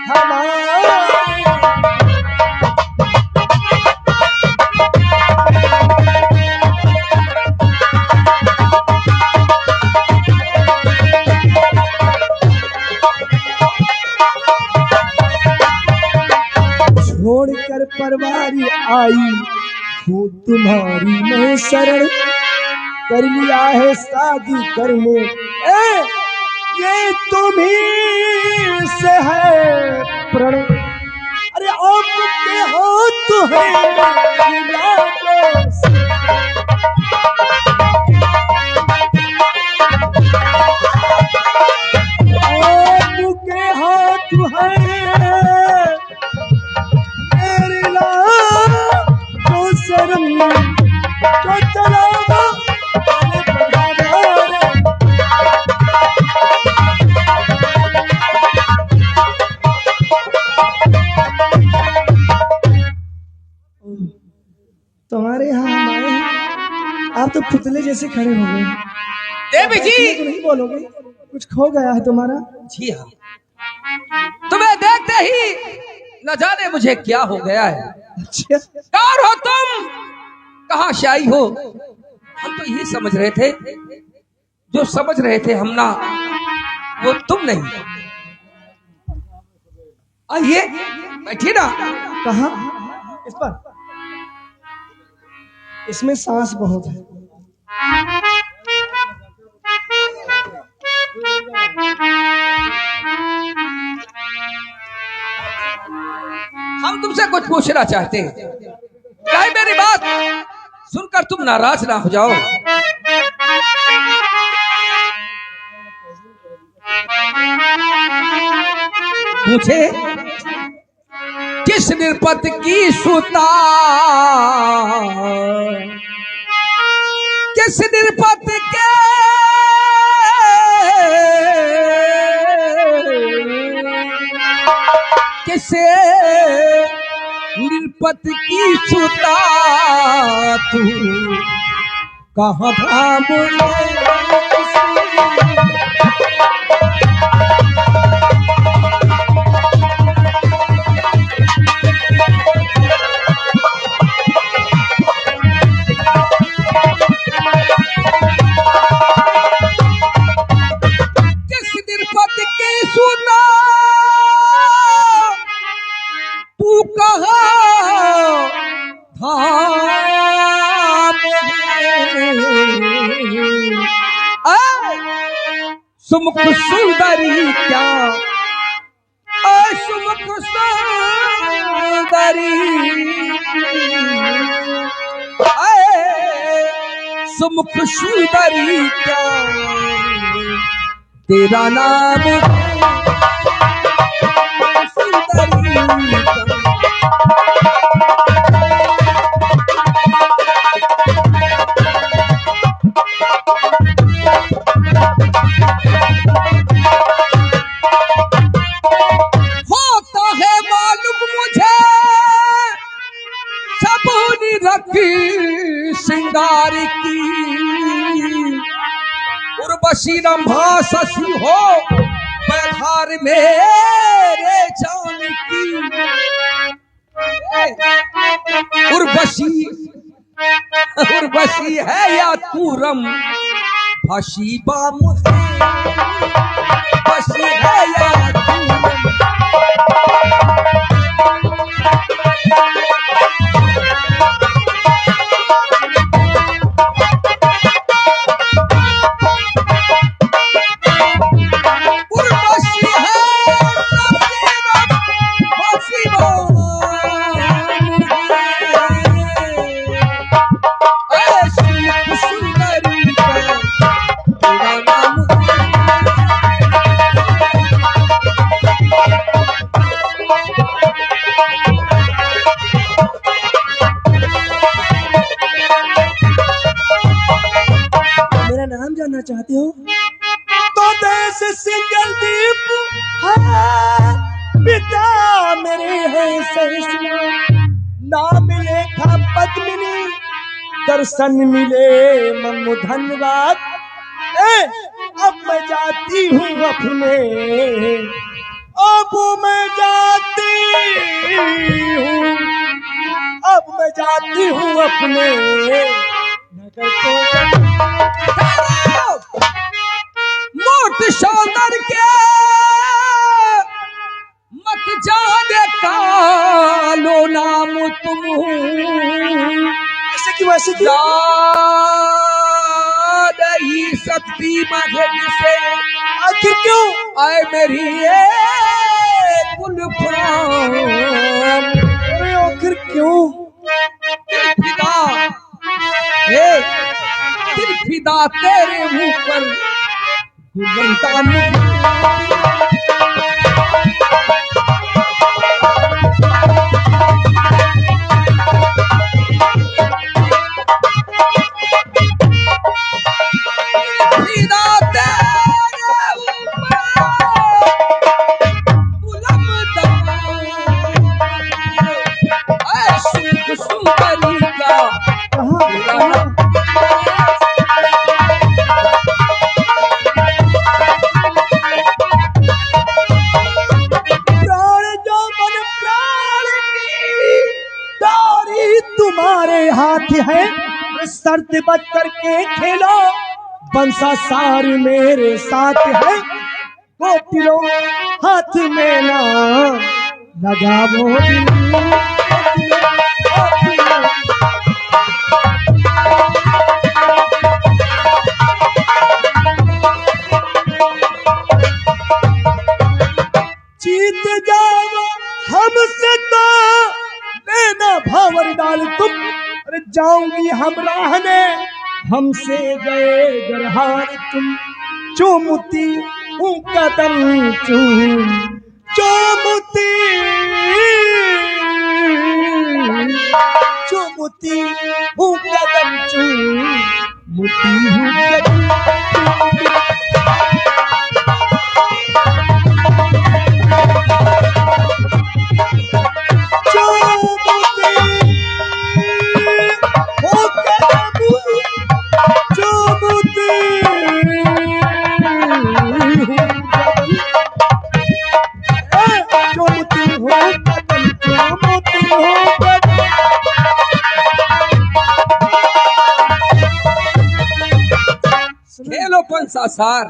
हमारे। छोड़कर परवारी आई हूँ तुम्हारी मैं शरण, कर लिया है शादी करने ये तुम्ही से है प्रण। अरे आपके हाथ है आपके हाथ है मेरे लाल तो शर्म तो चलावा तुम्हारे यहाँ हम आए हैं, आप तो पुतले जैसे खड़े हो गए। देवी जी तो नहीं बोलोगे, कुछ खो गया है तुम्हारा? जी हाँ, तुम्हें देखते ही न जाने मुझे क्या हो गया है। अच्छा, कौन हो तुम, कहाँ से आई हो? हम तो यही समझ रहे थे, जो समझ रहे थे हम ना, वो तुम नहीं। आइए बैठिए ना। कहाँ? इस पर? इसमें सांस बहुत है। हम तुमसे कुछ पूछना चाहते हैं, क्या मेरी बात सुनकर तुम नाराज ना हो जाओ। पूछे किस निरपत की सुता, किस निरपत के किसे निरपत की सुता तू कहाँ था मुझे। सुमुख सुंदरी क्या, सुमुख सुंदरी, सुमुख सुंदरी क्या तेरा नाम सुंदरी। होता है मालूम मुझे सबूरी रखी सिंगार की, उर्वशी रंभा शशि हो पैधार मेरे जान की। उर्वशी उर्वशी है या तूरम भसी बाम बसी है या तूरम। उर्वशी है बसी बाम सुंदरी तेरा नाम। मेरा नाम जानना चाहते हो तो देश सिंगल दीप है, पिता मेरे है सहिष्णु, नाम मिले था पद्मिनी, दर्शन मिले मनु धन्यवाद। अब मैं जाती हूँ अपने अब मैं जाती हूँ, अब मैं जाती हूँ अपने नगर को। मोट सौंदर्य के मत जाने कालो नाम तुम ऐसे क्यों, ऐसे क्यों? नहीं सकती मगर से आखिर क्यों? आए मेरी ये गुलफाम। अरे आखिर क्यों? दिल फिदा हे दिल फिदा तेरे मुंह पर गुलबंता फिदा तेरे सुख सुंदरी का कहाँ? प्राण जो मन प्राण की तारी तुम्हारे हाथ है, शर्त बच करके खेलो, बंसा सार मेरे साथ है, गोपिलो हाथ में ना लगावो दिल। जीत जाओ हमसे तो लेना भावर डाल तुम, अरे जाऊंगी हम रहने हमसे गए गरहार तुम। चूमती हूँ कदम चूम चूमती चूमती हूँ कदम चूमती हूँ कदम। खेलो पंसासार।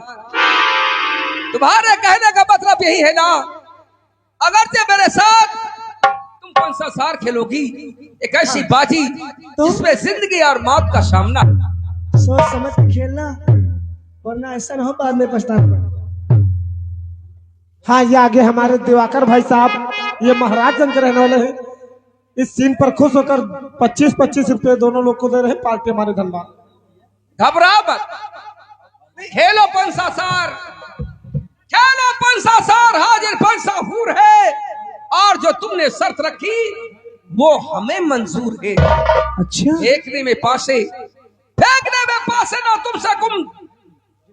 तुम्हारे कहने का मतलब यही है ना, अगर से मेरे साथ तुम पंसासार खेलोगी, एक ऐसी बाजी जिसमें जिंदगी और मौत का सामना। सोच समझ के खेलना, वरना ऐसा ना हो बाद में पछताना पड़े। हाँ, ये आगे हमारे दिवाकर भाई साहब, ये महाराजगंज के रहने वाले हैं। इस सीन पर खुश होकर 25-25 रुपए दोनों लोग को दे रहे हैं। पार्टी हमारे धनबाद। घबरा मत, खेलो पंसासार, खेलो पंसासार। हाजिर पंसाहूर है, और जो तुमने शर्त रखी वो हमें मंजूर है। अच्छा, फेंकने में पासे, फेंकने में पासे ना तुमसे गुम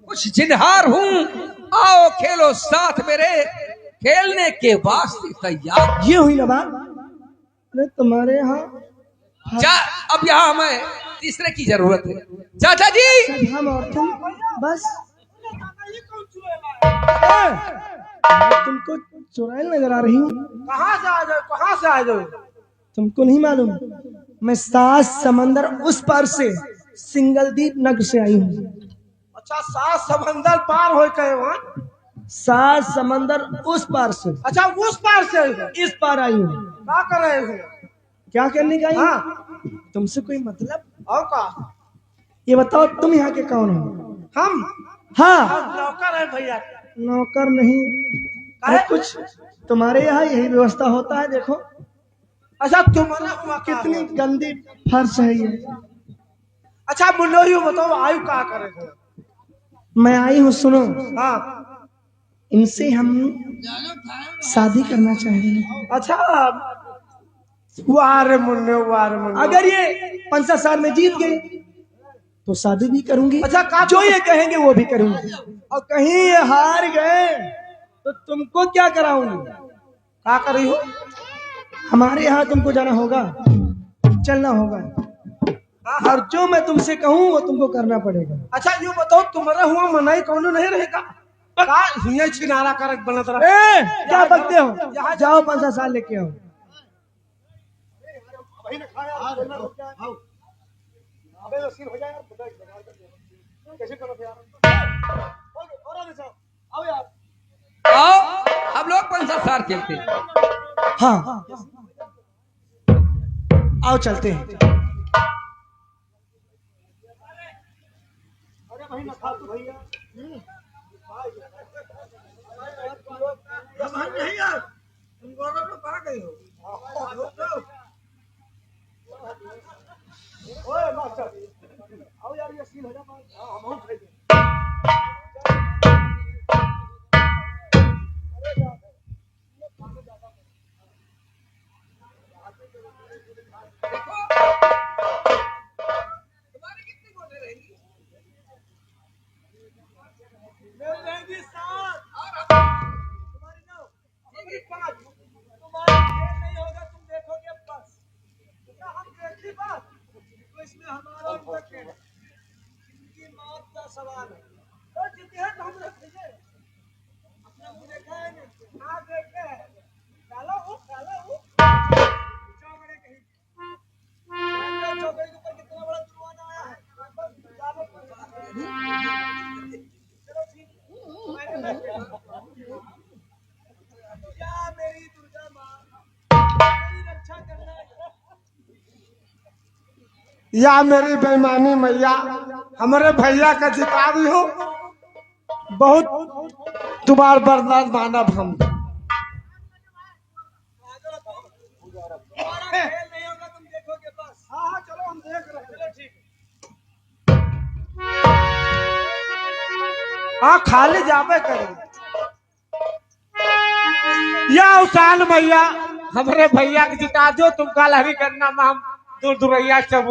कुछ जिन्हार हूँ। आओ खेलो साथ मेरे, खेलने के वास्ते तैयार। ये हुई ना बात। अरे तुम्हारे यहाँ अब यहाँ हमें तीसरे की जरूरत है। चाचा जी, सब हम और तुम बस। तुमको चुड़ैल नजर आ रही हूँ। कहाँ से आ जाओ, कहाँ से आ जाओ? तुमको नहीं मालूम, मैं 7 समंदर उस पार से सिंगलदीप नगर से आई हूँ। अच्छा, 7 समंदर पार हो गए वहाँ? 7 समंदर उस पार से, अच्छा, उस पार से आई हो? इस पार आई हूँ। क्या कर रहे हो? क्या करने का आई हूँ? हाँ, तुमसे कोई मतलब? और का? ये बताओ तुम यहाँ के कौन हो? हम हाँ, नौकर है भैया। नौकर नहीं, अरे कुछ तुम्हारे यहाँ यही व्यवस्था होता है। देखो अच्छा, तुम्हारा हुआ कितनी गंदी फर्श है ये। अच्छा, बोलो ही बताओ, आयु क्या करे? मैं आई हूँ, सुनो। हाँ, इनसे हम शादी करना चाहेंगे। अच्छा, वारे मुन्ने, वारे मुन्ने। अगर ये 5 साल में जीत गए तो शादी भी करूंगी। अच्छा, जो ये कहेंगे वो भी करूंगी। और कहीं ये हार गए तो तुमको क्या कराऊंगी? क्या कर रही हो? हमारे यहाँ तुमको जाना होगा, चलना होगा, और जो मैं तुमसे कहूँ वो तुमको करना पड़ेगा। अच्छा, ये बताओ, तुम्हारा हुआ मनाई कौन नहीं रहेगा? का हिये किनारा करक बनत रहा। ए क्या बकते हो, जाओ 5 साल लेके आओ। आओ हम लोग 5-7 साल खेलते हैं। हाँ आओ चलते हैं। या मेरी बेईमानी मैया हमारे भैया का जिता दी हो। बहुत तुम्हार बर्दाश्त मानव हम। हाँ खाली जावे करें। या उसान भैया हमारे भैया के जिता दो। तुम का लहरी करना में हम दूर दूरैया सब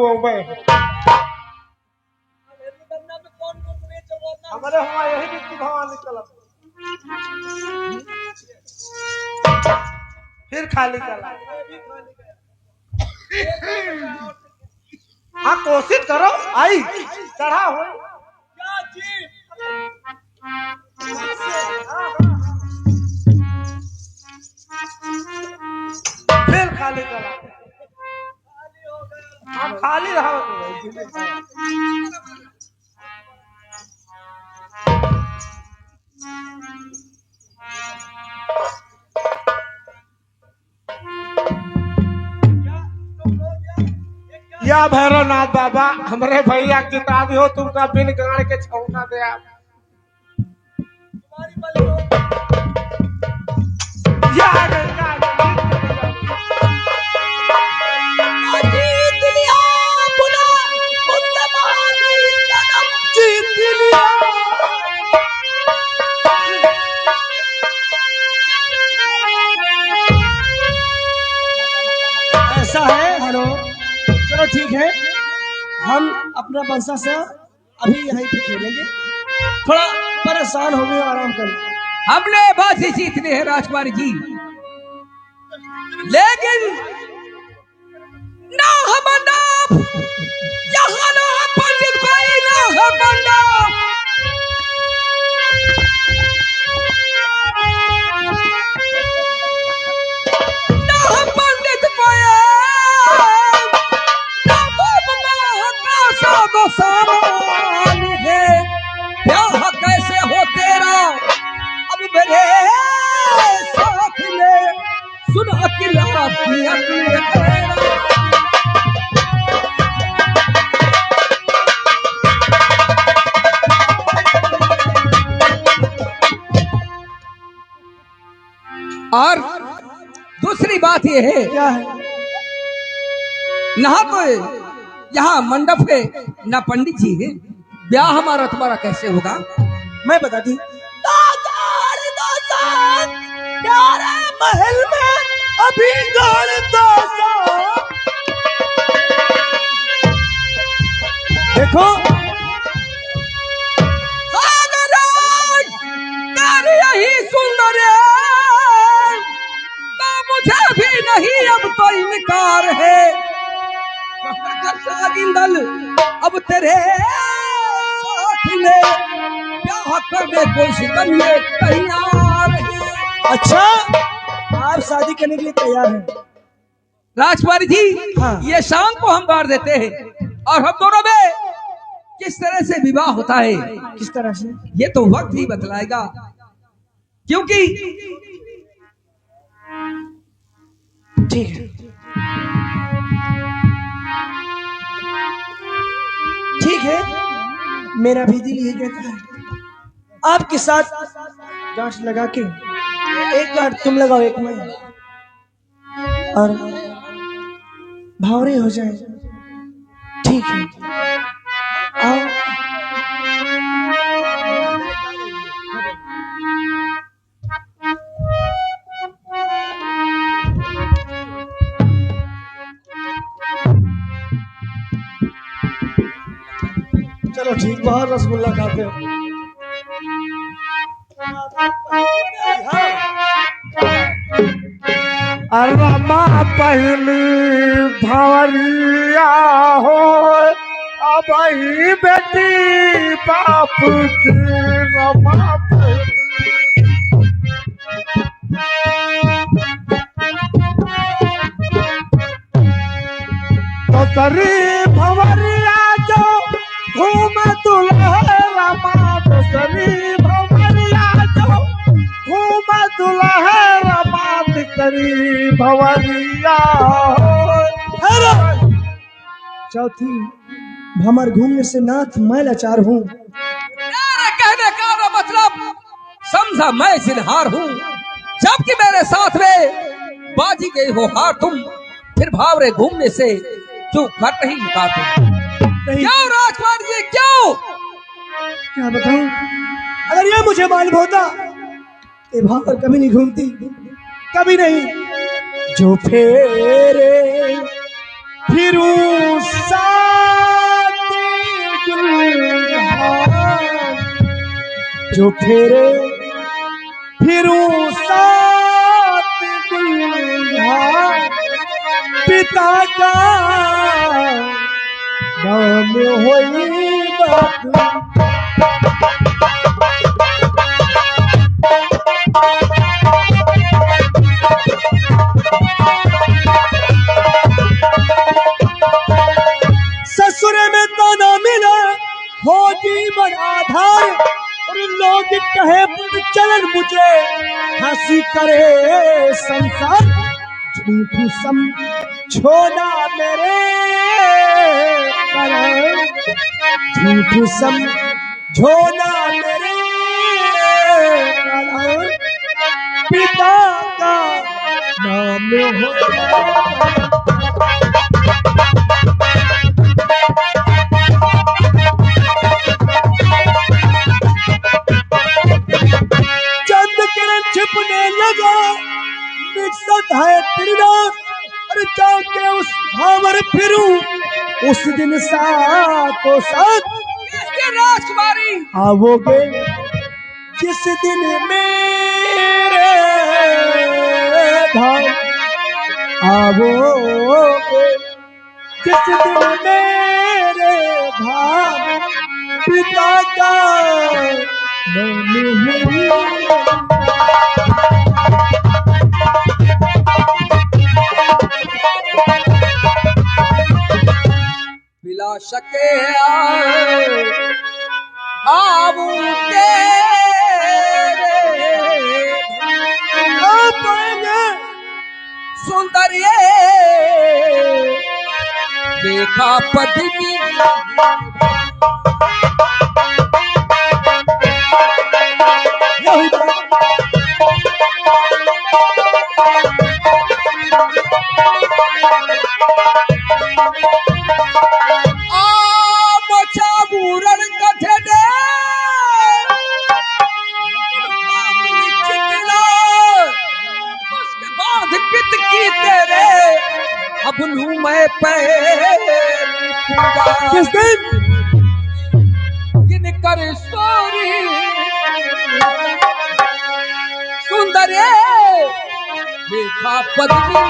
हमारे हुआ यही भी भगवान चला फिर खाली चला। हाँ कोशिश करो आई चढ़ा हो। फिर खाली चला। हम खाली रहा। या भैरवनाथ बाबा हमारे भैया जिता दी हो। तुमका बिन गाड़ के छौना दे आप। या ऐसा है। हेलो चलो ठीक है, हम अपना बंसा से अभी यहीं पे खेलेंगे। थोड़ा परेशान हो गए, आराम कर। हमने बात ही जीतनी है राजकुमारी जी, लेकिन ना हम यहाँ ना पंडित भाई ना हम पंडित भाई तो सामान है। ब्याह कैसे हो तेरा अब मेरे साथ में सुन अकेला की अकेला। और दूसरी बात यह है, क्या है? ना तो यहाँ मंडप है ना पंडित जी है, ब्याह हमारा तुम्हारा कैसे होगा? मैं बता दी। प्यारे महल में अभी देखो यही सुंदर तो मुझे भी नहीं अब तो इनकार है। अब तेरे साथ में ब्याह करने कोई सितम ये तैयार है। अच्छा, आप शादी करने के लिए तैयार हैं? राजकुमारी जी, हाँ। ये शाम को हम बांट देते हैं और हम दोनों में किस तरह से विवाह होता है किस तरह से? ये तो वक्त ही बतलाएगा, क्योंकि ठीक है, ठीक है, मेरा भी दिल यही कहता है। आपके साथ गांठ लगा के एक गांठ तुम लगाओ, एक मैं, और भावरे हो जाए। ठीक है, आओ। चलो ठीक, बाहर रसगुल्ला खाते हैं। रमा पहली भवरिया हो, अब ही बेटी बाप की रमा पहली। तो तरी भवरिया जो घूम दुल्हा रमा, तो तरी भवरिया जो घूम दुल्हा रमा, करी भवरिया हो। चौथी, भमर घूमने से नाथ मैं लाचार हूँ। मेरे कहने का ना मतलब समझा मैं सिनहार हूँ, जबकि मेरे साथ में बाजी गई हो हार तुम, फिर भावरे घूमने से क्यों कर नहीं निकालते? क्यों राजकुमार जी, क्यों? क्या बताऊं, अगर यह मुझे मालूम होता, ये भावर कभी नहीं घूमती, कभी नहीं। जो फेरे फिरूं साथ दुल्हन, जो फेरे फिरूं साथ दुल्हन, पिता का नाम होइगा। ससुर में ताना मिला हो जीवन आधार, और लोग कहे चलन मुझे हंसी करे संसार। झूठ समझोना मेरे कारण, झूठ समझोना मेरे कारण, पिता का नाम हो। छिपने लगा निकसत है त्रिनाश, अरे जाके उस भावर फिरूं उस दिन साथों साथ। राजकुमारी आओगे जिस दिन मेरे धाम, आओगे जिस दिन मेरे धाम, पिता का नाम है। बिला सके आबू सुंदरिये देखा पद्मी अब लूं मैं किस दिन किन कर सोरी सुंदर देखा पद्मी